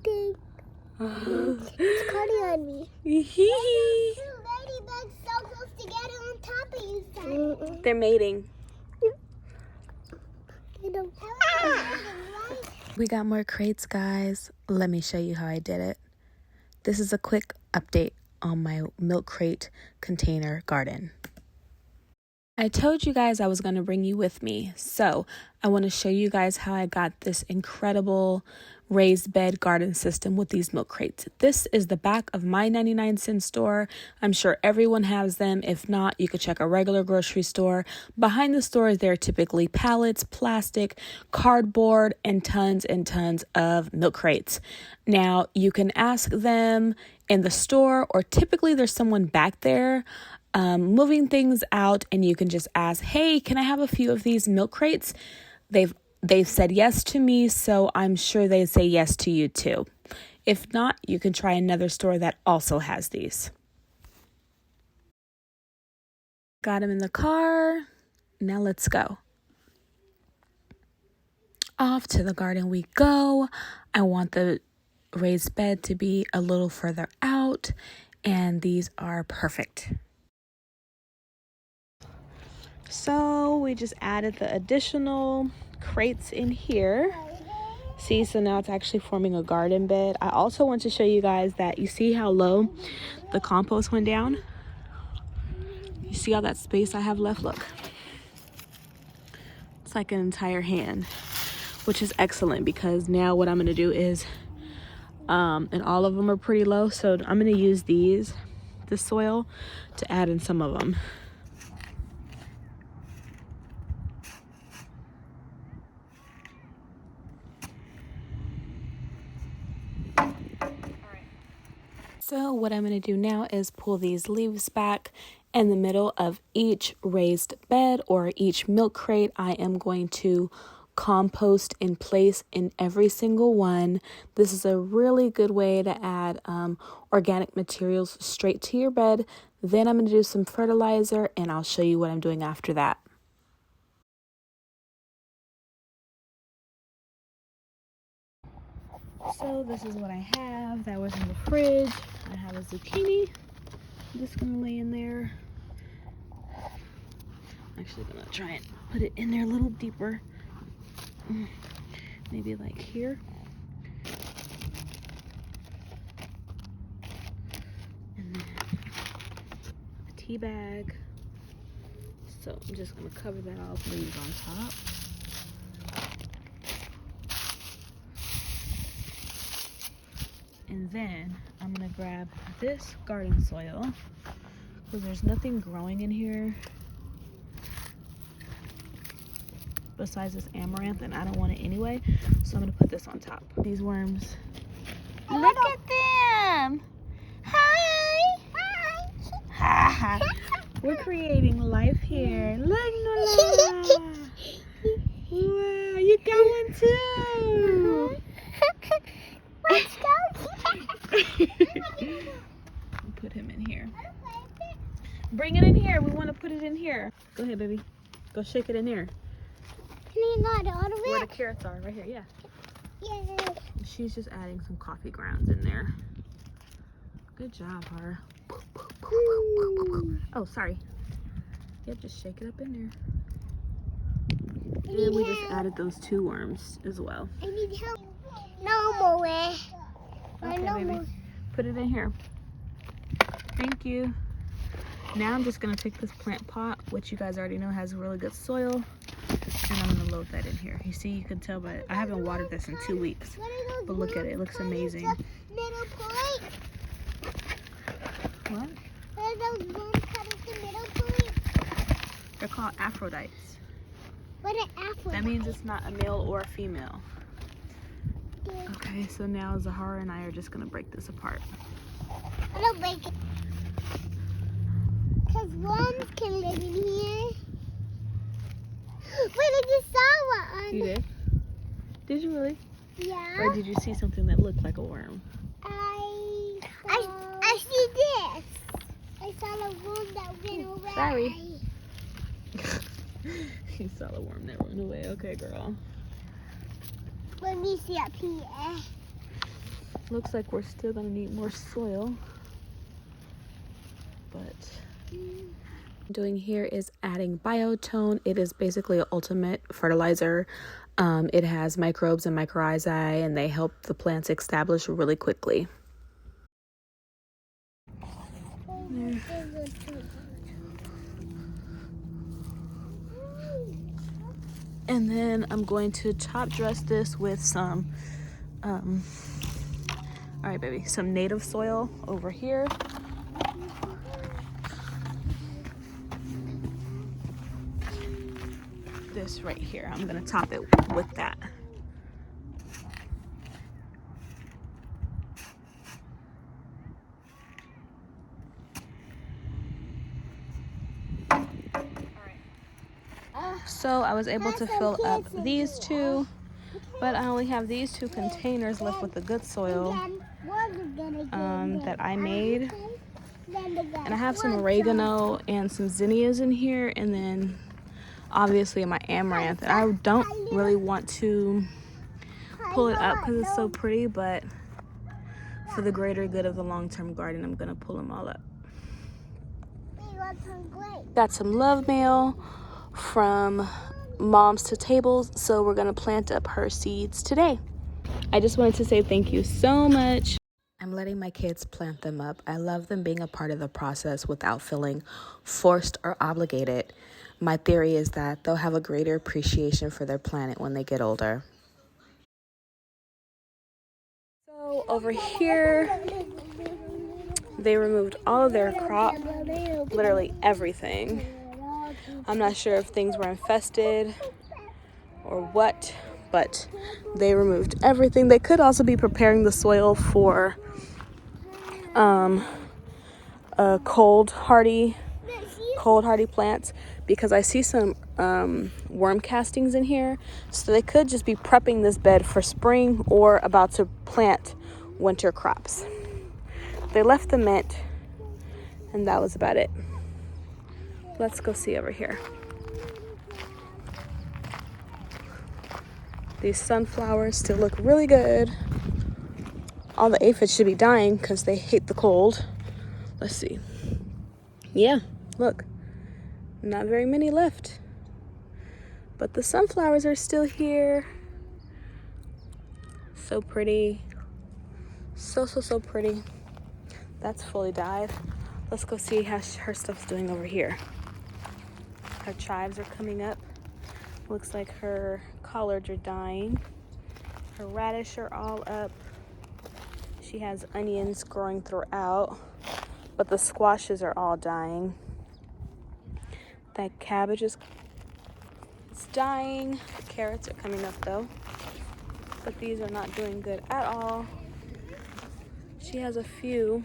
think. It's cutting on me. Two ladybugs so close together on top of you, Simon. They're mating. We got more crates, guys. Let me show you how I did it. This is a quick update on my milk crate container garden. I told you guys I was going to bring you with me, so I want to show you guys how I got this incredible raised bed garden system with these milk crates. This is the back of my 99-cent store. I'm sure everyone has them. If not, you could check a regular grocery store. Behind the stores, there are typically pallets, plastic, cardboard, and tons of milk crates. Now, you can ask them in the store, or typically there's someone back there moving things out, and you can just ask, hey, can I have a few of these milk crates? They've said yes to me, so I'm sure they say yes to you too. If not, you can try another store that also has these. Got them in the car. Now let's go. Off to the garden we go. I want the raised bed to be a little further out, and these are perfect. So we just added the additional crates in here. See, so now it's actually forming a garden bed. I also want to show you guys that you see how low the compost went down? You see all that space I have left? Look. It's like an entire hand, which is excellent because now what I'm going to do is, and all of them are pretty low, so I'm going to use this soil to add in some of them. So what I'm going to do now is pull these leaves back. In the middle of each raised bed or each milk crate, I am going to compost in place in every single one. This is a really good way to add organic materials straight to your bed. Then I'm going to do some fertilizer, and I'll show you what I'm doing after that. So this is what I have that was in the fridge. I have a zucchini. I'm just gonna lay in there. I'm actually gonna try and put it in there a little deeper. Maybe like here. And then a tea bag. So I'm just gonna cover that all with leaves on top. And then I'm gonna grab this garden soil because there's nothing growing in here besides this amaranth, and I don't want it anyway, so I'm gonna put this on top. These worms, look at them. Hi. Hi. We're creating life here. Look, Nola. Wow, you got one too. Let's go. Put him in here. Bring it in here. We want to put it in here. Go ahead, baby. Go shake it in there. Can you not all of it? Where the carrots are, right here. Yeah. Yeah. She's just adding some coffee grounds in there. Good job, her. Oh, sorry. Yep, just shake it up in there. And we just added those 2 worms as well. I need help. No more. Okay, no baby. more. Put it in here. Thank you. Now I'm just going to take this plant pot, which you guys already know has really good soil, and I'm going to load that in here. You see, you can tell, but I haven't watered this in 2 weeks. But look at it. It looks amazing. Middle plate. What? What are those worms cutting the middle plate? They're called Aphrodites. What are apples? That means it's not a male or a female. Okay, so now Zahara and I are just gonna break this apart. I don't break it. Because worms can live in here. Wait, I just saw one. You did? Did you really? Yeah. Or did you see something that looked like a worm? I see this. I saw a worm that went away. Sorry. You saw the worm that ran away. Okay, girl. Let me see up here. Looks like we're still gonna need more soil, but doing here is adding biotone. It is basically an ultimate fertilizer. It has microbes and mycorrhizae, and they help the plants establish really quickly. There. And then I'm going to top dress this with some all right baby, some native soil over here. This right here, I'm gonna top it with that. So I was able to fill up these two, but I only have these two containers left with the good soil that I made. And I have some oregano and some zinnias in here, and then obviously my amaranth. And I don't really want to pull it up because it's so pretty, but for the greater good of the long-term garden, I'm gonna pull them all up. Got some love mail from Moms to Tables, so we're gonna plant up her seeds today. I just wanted to say thank you so much. I'm letting my kids plant them up. I love them being a part of the process without feeling forced or obligated. My theory is that they'll have a greater appreciation for their planet when they get older. So over here, they removed all of their crop, literally everything. I'm not sure if things were infested or what, but they removed everything. They could also be preparing the soil for cold hardy plants, because I see some worm castings in here, so they could just be prepping this bed for spring or about to plant winter crops. They left the mint, and that was about it. Let's go see over here. These sunflowers still look really good. All the aphids should be dying because they hate the cold. Let's see. Yeah, look. Not very many left. But the sunflowers are still here. So pretty. So pretty. That's fully died. Let's go see how her stuff's doing over here. Her chives are coming up. Looks like her collards are dying. Her radish are all up. She has onions growing throughout, but the squashes are all dying. That cabbage is dying. The carrots are coming up though, but these are not doing good at all. She has a few,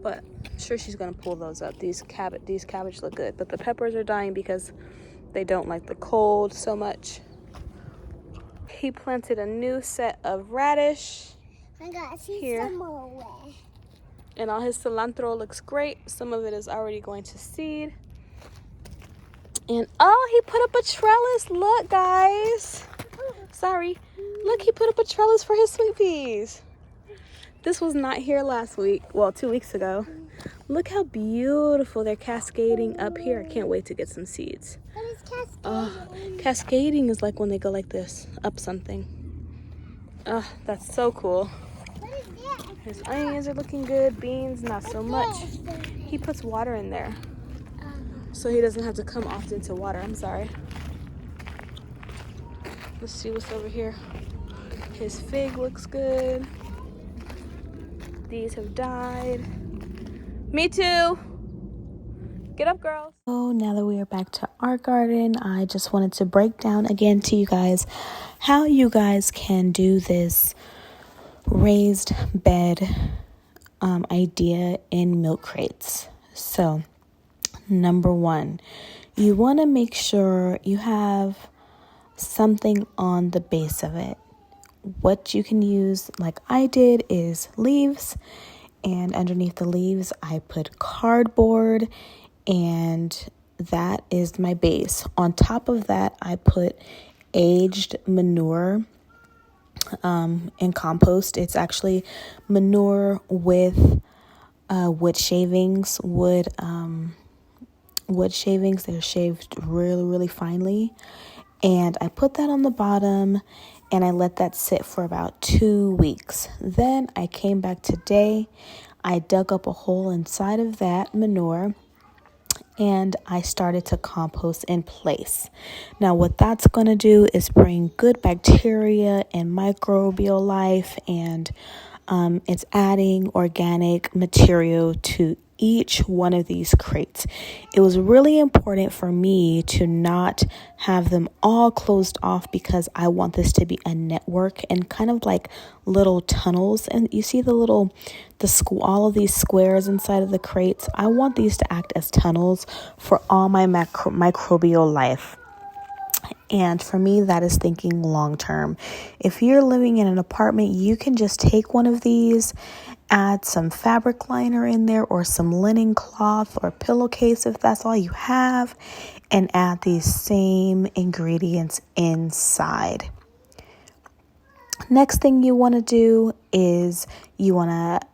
but I'm sure she's gonna pull those up. These cabbage look good, but the peppers are dying because they don't like the cold so much. He planted a new set of radish here, and all his cilantro looks great. Some of it is already going to seed. And oh, he put up a trellis. Look, guys. Sorry. Look, he put up a trellis for his sweet peas. This was not here last week. Well, 2 weeks ago. Look how beautiful they're cascading up here. I can't wait to get some seeds. What is cascading? Cascading is like when they go like this, up something. That's so cool. What is that? His onions are looking good. Beans, not so much. He puts water in there, so he doesn't have to come often to water. I'm sorry. Let's see what's over here. His fig looks good. These have died. Me too. Get up, girls. So now that we are back to our garden, I just wanted to break down again to you guys how you guys can do this raised bed idea in milk crates. So number one, you want to make sure you have something on the base of it. What you can use, like I did, is leaves, and underneath the leaves I put cardboard, and that is my base. On top of that I put aged manure, in compost. It's actually manure with wood shavings. Wood shavings. They're shaved really finely, and I put that on the bottom and I let that sit for about 2 weeks. Then I came back today. I dug up a hole inside of that manure and I started to compost in place. Now, what that's going to do is bring good bacteria and microbial life, and it's adding organic material to each one of these crates. It was really important for me to not have them all closed off because I want this to be a network and kind of like little tunnels. And you see all of these squares inside of the crates. I want these to act as tunnels for all my microbial life. And for me, that is thinking long term. If you're living in an apartment, you can just take one of these, add some fabric liner in there or some linen cloth or pillowcase if that's all you have, and add these same ingredients inside. Next thing you want to do is you want to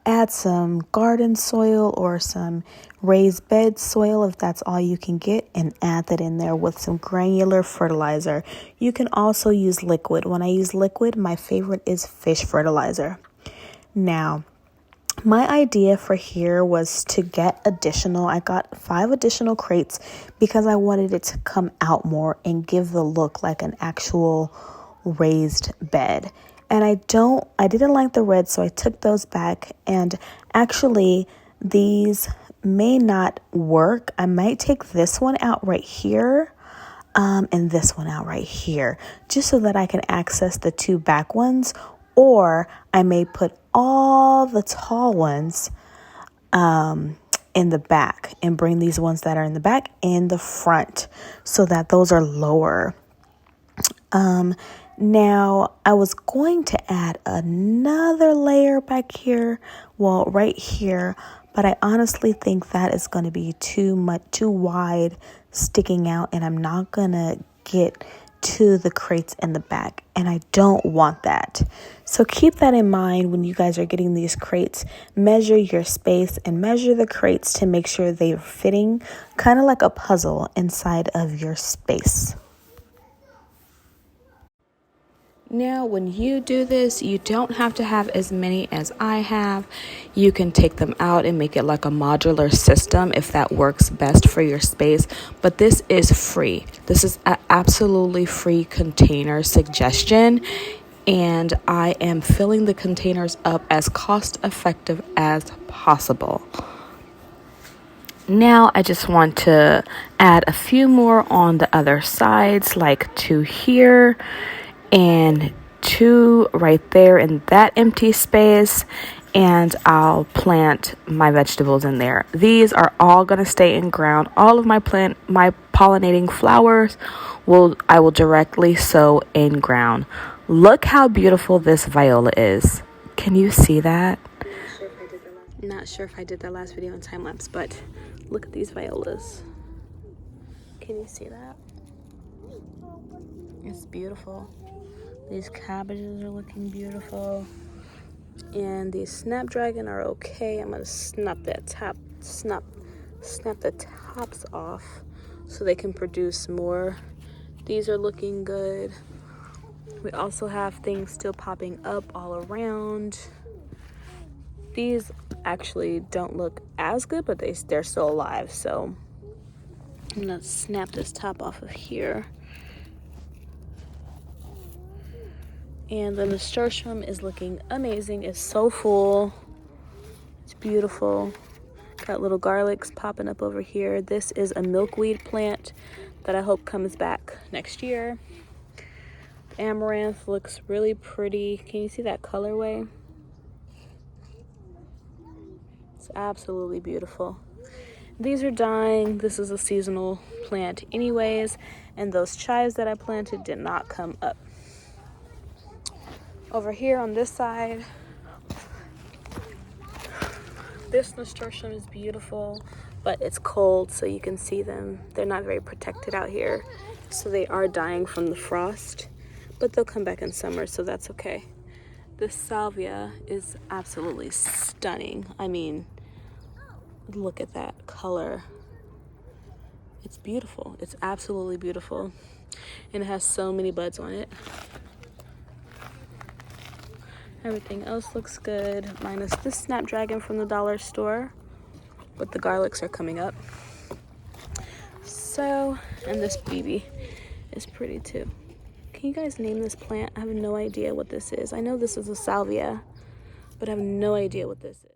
add some garden soil or some raised bed soil if that's all you can get, and add that in there with some granular fertilizer. You can also use liquid. When I use liquid, my favorite is fish fertilizer. Now, my idea for here was to get I got 5 additional crates because I wanted it to come out more and give the look like an actual raised bed. And I didn't like the red, so I took those back. And actually, these may not work. I might take this one out right here, and this one out right here, just so that I can access the 2 back ones. Or I may put all the tall ones in the back and bring these ones that are in the back in the front so that those are lower. Now, I was going to add another layer back here, right here, but I honestly think that is going to be too wide sticking out, and I'm not going to get to the crates in the back, and I don't want that. So keep that in mind when you guys are getting these crates. Measure your space and measure the crates to make sure they're fitting kind of like a puzzle inside of your space. Now, when you do this, you don't have to have as many as I have. You can take them out and make it like a modular system if that works best for your space. But this is free. This is an absolutely free container suggestion. And I am filling the containers up as cost effective as possible. Now, I just want to add a few more on the other sides, like 2 here and 2 right there in that empty space, and I'll plant my vegetables in there. These are all going to stay in ground. All of my pollinating flowers I will directly sow in ground. Look how beautiful this viola is. Can you see that? Not sure if I did that last video in time lapse, but look at these violas. Can you see that? It's beautiful. These cabbages are looking beautiful. And these snapdragon are okay. I'm gonna snap the tops off so they can produce more. These are looking good. We also have things still popping up all around. These actually don't look as good, but they're still alive. So I'm gonna snap this top off of here. And the nasturtium is looking amazing. It's so full. It's beautiful. Got little garlics popping up over here. This is a milkweed plant that I hope comes back next year. Amaranth looks really pretty. Can you see that colorway? It's absolutely beautiful. These are dying. This is a seasonal plant anyways. And those chives that I planted did not come up. Over here on this side, this nasturtium is beautiful, but it's cold, so you can see them. They're not very protected out here, so they are dying from the frost. but they'll come back in summer, so that's okay. This salvia is absolutely stunning. I mean, look at that color. It's beautiful. It's absolutely beautiful. And it has so many buds on it. Everything else looks good, minus this snapdragon from the dollar store. But the garlics are coming up. So, and this BB is pretty too. Can you guys name this plant? I have no idea what this is. I know this is a salvia, but I have no idea what this is.